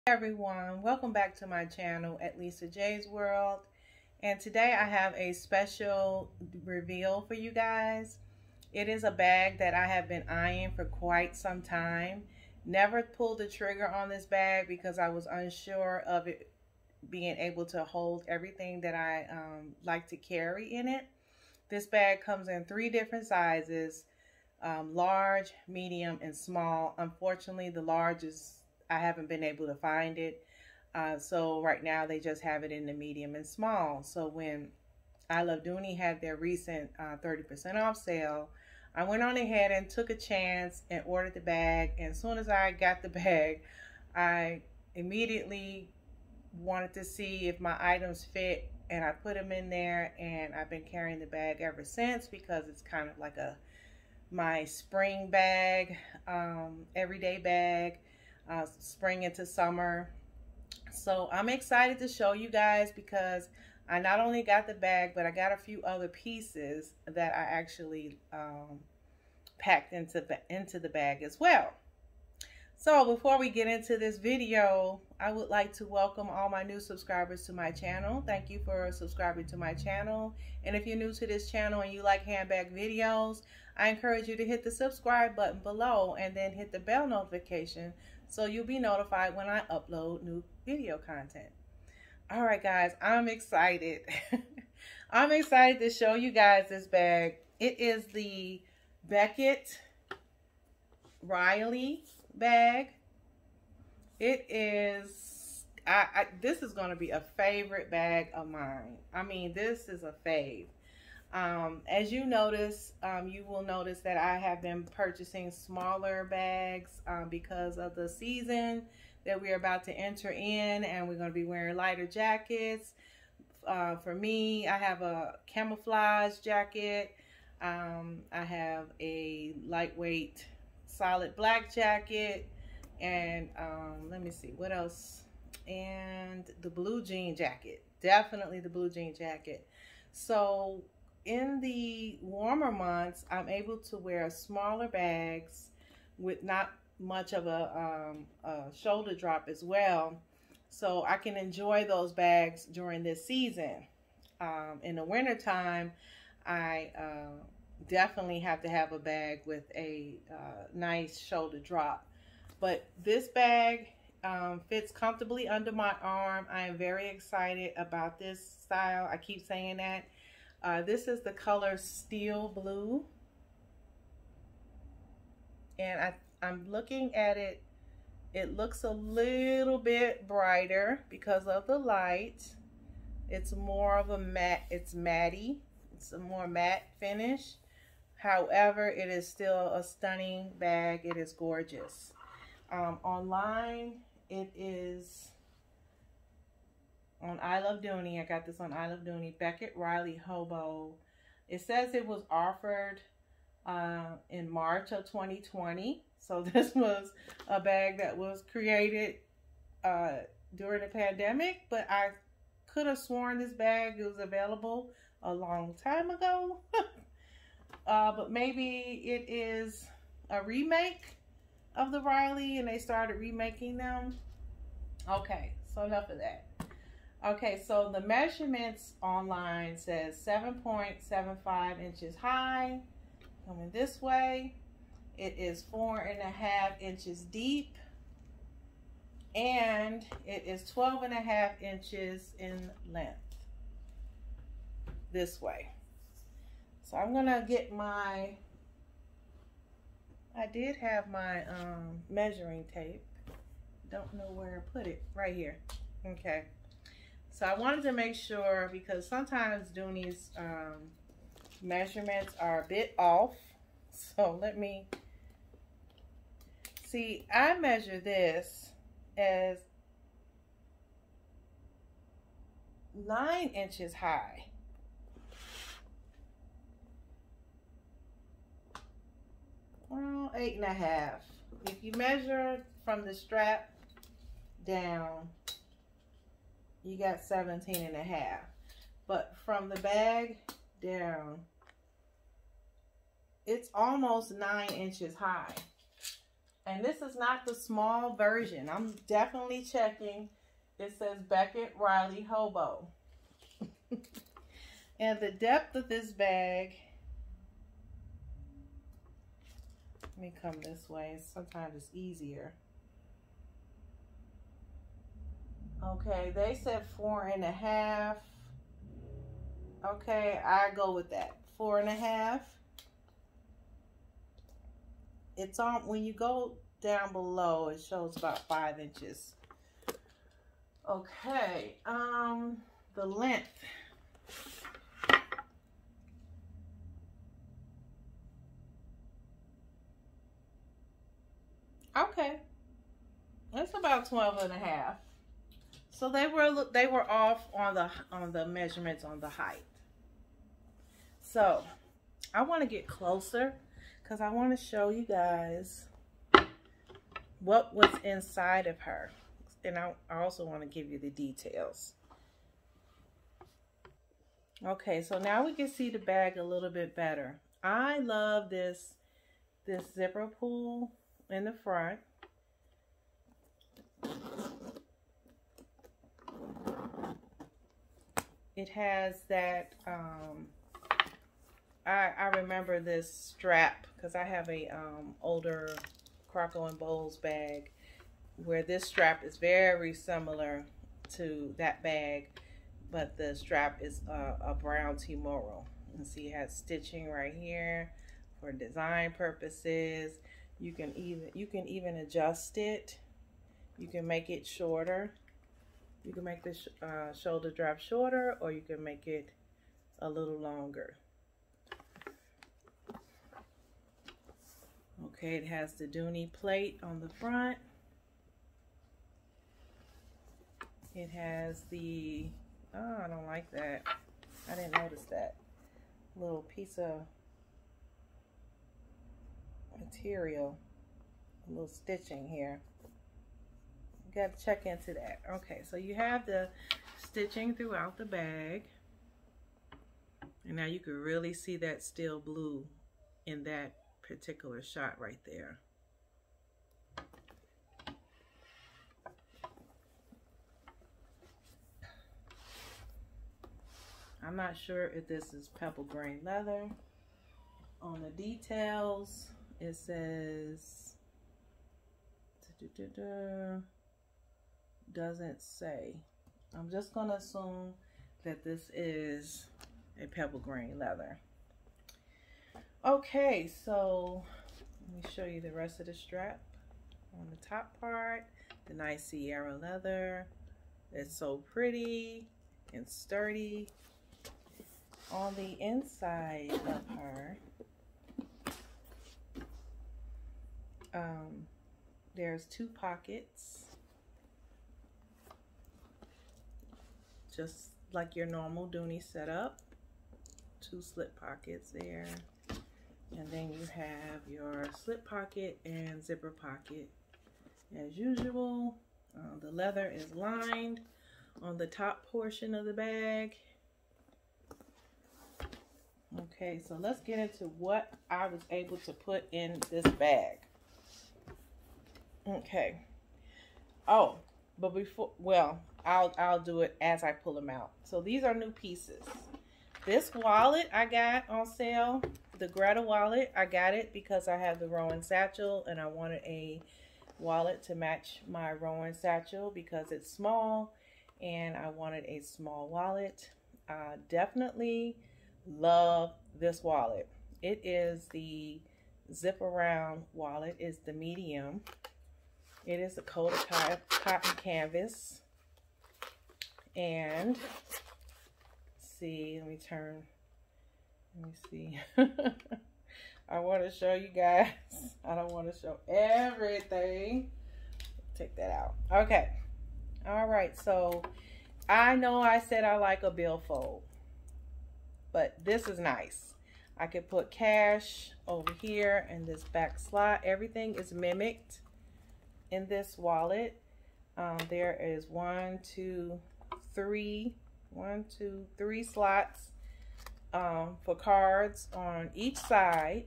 Everyone, welcome back to my channel at Lisa J's World, and today I have a special reveal for you guys. It is a bag that I have been eyeing for quite some time. Never pulled the trigger on this bag because I was unsure of it being able to hold everything that I like to carry in it. This bag comes in 3 different sizes, large, medium, and small. Unfortunately, the large I haven't been able to find it. So right now they just have it in the medium and small. So when I Love Dooney had their recent 30% off sale, I went on ahead and took a chance and ordered the bag. And as soon as I got the bag, I immediately wanted to see if my items fit, and I put them in there, and I've been carrying the bag ever since because it's kind of like my spring bag, everyday bag. Spring into summer. So I'm excited to show you guys because I not only got the bag, but I got a few other pieces that I actually packed into the bag as well. So before we get into this video, I would like to welcome all my new subscribers to my channel. Thank you for subscribing to my channel. And if you're new to this channel and you like handbag videos, I encourage you to hit the subscribe button below and then hit the bell notification so you'll be notified when I upload new video content. All right, guys, I'm excited. I'm excited to show you guys this bag. It is the Becket Riley bag. It is, this is going to be a favorite bag of mine. I mean, this is a fave. As you notice, you will notice that I have been purchasing smaller bags because of the season that we're about to enter in, and we're going to be wearing lighter jackets. For me, I have a camouflage jacket. I have a lightweight solid black jacket, and let me see what else, and the blue jean jacket, definitely the blue jean jacket. So in the warmer months, I'm able to wear smaller bags with not much of a shoulder drop as well, so I can enjoy those bags during this season. In the winter time, I definitely have to have a bag with a nice shoulder drop. But this bag fits comfortably under my arm. I am very excited about this style. I keep saying that. This is the color Steel Blue, and I'm looking at it. It looks a little bit brighter because of the light. It's more of a matte, it's matty. It's a more matte finish. However, it is still a stunning bag. It is gorgeous. Online, it is on I Love Dooney. I got this on I Love Dooney. Becket Riley Hobo. It says it was offered in March of 2020. So this was a bag that was created during the pandemic, but I could have sworn this bag was available a long time ago. But maybe it is a remake of the Riley and they started remaking them. Okay, so enough of that. Okay, so the measurements online says 7.75 inches high, coming this way. It is 4.5 inches deep, and it is 12.5 inches in length this way. So I'm gonna get my, I did have my measuring tape. Don't know where I put it. Right here. Okay. So I wanted to make sure, because sometimes Dooney's measurements are a bit off. So let me see. I measure this as 9 inches high. Well, 8.5. If you measure from the strap down, you got 17.5. But from the bag down, it's almost 9 inches high. And this is not the small version. I'm definitely checking. It says Becket Riley Hobo. And the depth of this bag, let me come this way. Sometimes it's easier. Okay, they said 4.5. Okay, I go with that. 4.5. It's on, when you go down below, it shows about 5 inches. Okay, the length. Okay, it's about 12.5. So they were off on the measurements on the height. So I want to get closer because I want to show you guys what was inside of her, and I also want to give you the details. Okay, so now we can see the bag a little bit better. I love this zipper pull in the front. It has that, I remember this strap because I have a older Croco and Bowles bag where this strap is very similar to that bag, but the strap is a brown Timoro. You see it has stitching right here for design purposes. You can even adjust it. You can make it shorter. You can make the shoulder strap shorter, or you can make it a little longer. Okay, it has the Dooney plate on the front. It has the, oh, I don't like that. I didn't notice that. Little piece of material, a little stitching here. You got to check into that. Okay, so you have the stitching throughout the bag. And now you can really see that steel blue in that particular shot right there. I'm not sure if this is pebble grain leather. On the details, it says, doesn't say. I'm just gonna assume that this is a pebble grain leather. Okay, so let me show you the rest of the strap. On the top part, the nice Sierra leather. It's so pretty and sturdy. On the inside of her, there's 2 pockets, just like your normal Dooney setup. 2 slip pockets there, and then you have your slip pocket and zipper pocket as usual. The leather is lined on the top portion of the bag. Okay, so let's get into what I was able to put in this bag. Okay. Oh, but before, well, I'll do it as I pull them out. So these are new pieces. This wallet I got on sale, the Greta wallet, I got it because I have the Rowan satchel and I wanted a wallet to match my Rowan satchel because it's small and I wanted a small wallet. Definitely love this wallet. It is the zip around wallet. It's the medium. It is a coated cotton canvas. And see, let me see. I want to show you guys. I don't want to show everything. Take that out. Okay. All right. So I know I said I like a billfold, but this is nice. I could put cash over here in this back slot. Everything is mimicked in this wallet. There is 1, 2, 3 slots for cards on each side.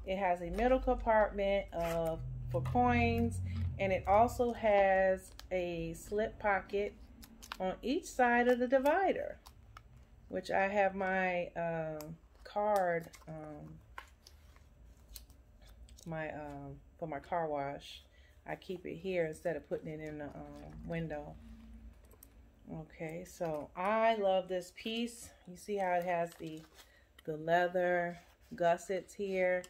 It has a middle compartment of for coins, and it also has a slip pocket on each side of the divider, which I have my card, for my car wash. I keep it here instead of putting it in the window. Okay, so I love this piece. You see how it has the leather gussets here,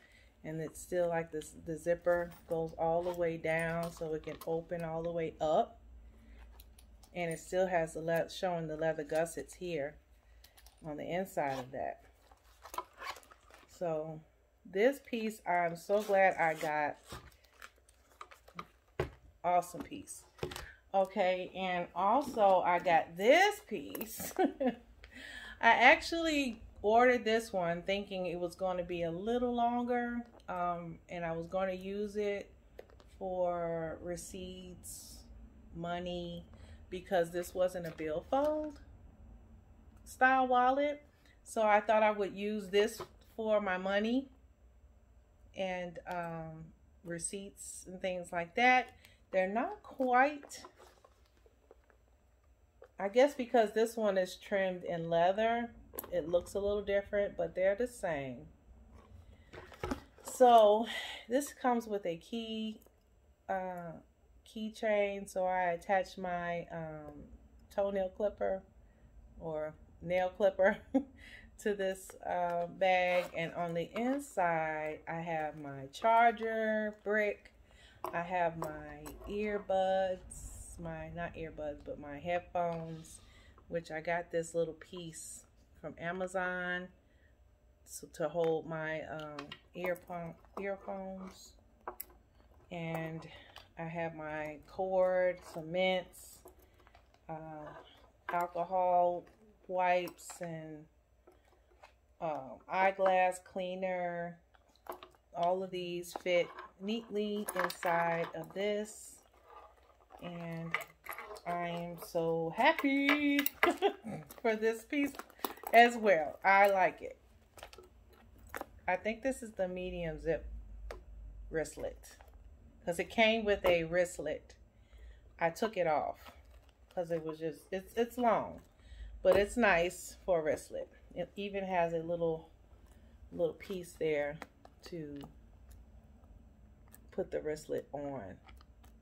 and it's still like this. The zipper goes all the way down so it can open all the way up, and it still has the showing the leather gussets here on the inside of that. So this piece, I'm so glad I got. Awesome piece. Okay, and also I got this piece. I actually ordered this one thinking it was going to be a little longer, and I was going to use it for receipts, money, because this wasn't a billfold style wallet. So I thought I would use this for my money and receipts and things like that. They're not quite, I guess because this one is trimmed in leather, it looks a little different, but they're the same. So this comes with a keychain. So I attach my toenail clipper or nail clipper to this bag, and on the inside I have my charger brick. I have my earbuds, not earbuds, but my headphones, which I got this little piece from Amazon to hold my earphones. And I have my cord, some mints, alcohol wipes, and eyeglass cleaner. All of these fit neatly inside of this, and I am so happy for this piece as well. I like it. I think this is the medium zip wristlet, because it came with a wristlet. I took it off because it was just, it's long, but it's nice for a wristlet. It even has a little piece there to put the wristlet on.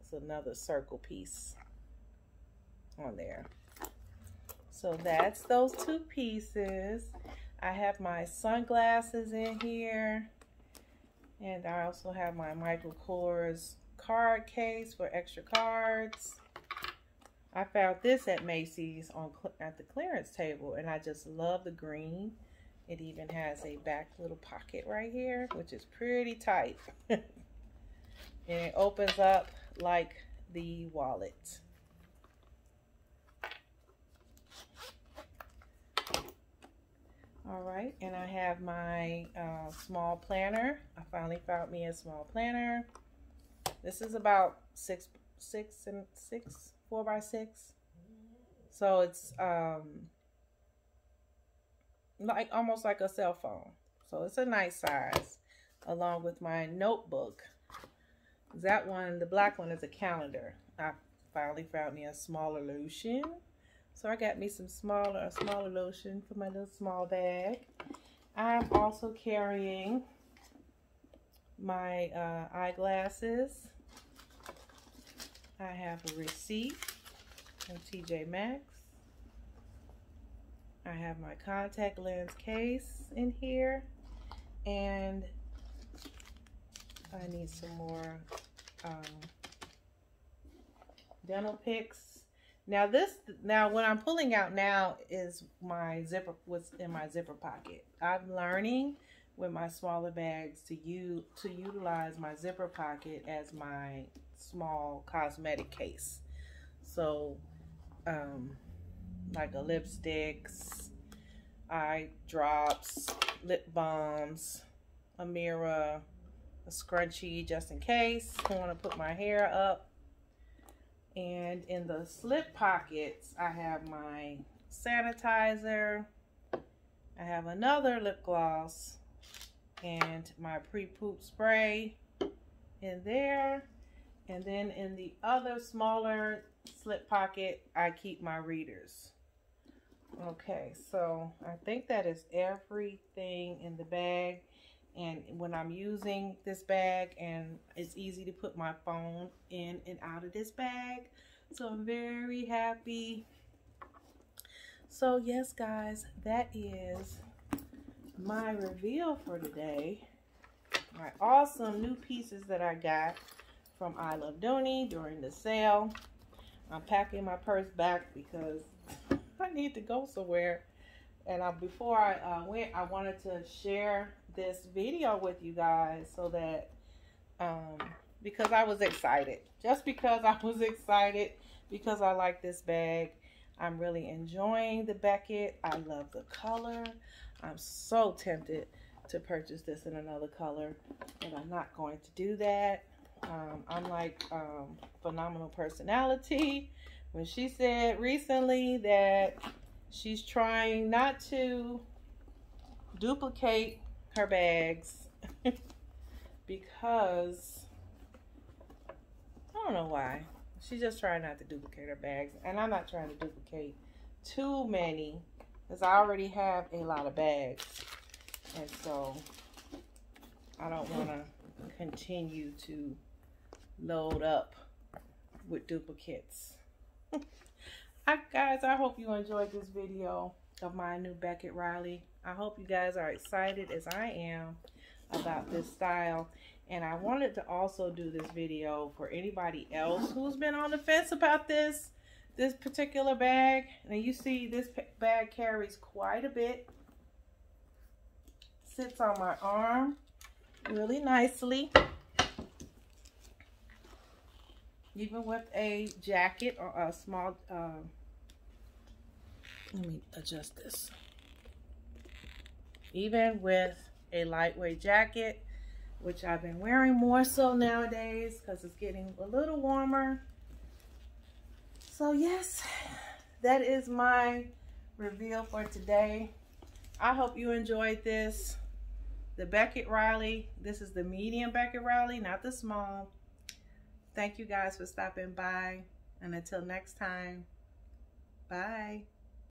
It's another circle piece on there. So that's those two pieces. I have my sunglasses in here, and I also have my Michael Kors card case for extra cards. I found this at Macy's at the clearance table, and I just love the green. It even has a back little pocket right here, which is pretty tight. And it opens up like the wallet. All right, and I have my small planner. I finally found me a small planner. This is about 4x6. So it's like almost like a cell phone. So it's a nice size, along with my notebook. That one, the black one, is a calendar. I finally found me a smaller lotion. So I got me a smaller lotion for my little small bag. I'm also carrying my eyeglasses. I have a receipt from TJ Maxx. I have my contact lens case in here, and I need some more dental picks. Now what I'm pulling out now is my zipper, what's in my zipper pocket. I'm learning with my smaller bags to utilize my zipper pocket as my small cosmetic case. So like a lipsticks, eye drops, lip balms, a mirror, a scrunchie just in case I want to put my hair up. And in the slip pockets, I have my sanitizer, I have another lip gloss, and my pre-poop spray, in there. And then in the other smaller slip pocket, I keep my readers. Okay, so I think that is everything in the bag. And when I'm using this bag, and it's easy to put my phone in and out of this bag. So I'm very happy. So yes, guys, that is my reveal for today. My awesome new pieces that I got from I Love Dooney during the sale. I'm packing my purse back because I need to go somewhere. And before I went, I wanted to share this video with you guys so that, because I was excited. Just because I was excited, because I like this bag. I'm really enjoying the Becket. I love the color. I'm so tempted to purchase this in another color, but I'm not going to do that. I'm like Phenomenal Personality when she said recently that she's trying not to duplicate her bags because I don't know why. She's just trying not to duplicate her bags, and I'm not trying to duplicate too many because I already have a lot of bags, and so I don't want to continue to load up with duplicates. Guys, I hope you enjoyed this video of my new Becket Riley. I hope you guys are excited as I am about this style. And I wanted to also do this video for anybody else who's been on the fence about this particular bag. And you see this bag carries quite a bit. Sits on my arm really nicely. Even with a jacket or a small, let me adjust this. Even with a lightweight jacket, which I've been wearing more so nowadays because it's getting a little warmer. So yes, that is my reveal for today. I hope you enjoyed this. The Becket Riley. This is the medium Becket Riley, not the small. Thank you guys for stopping by. And until next time, bye.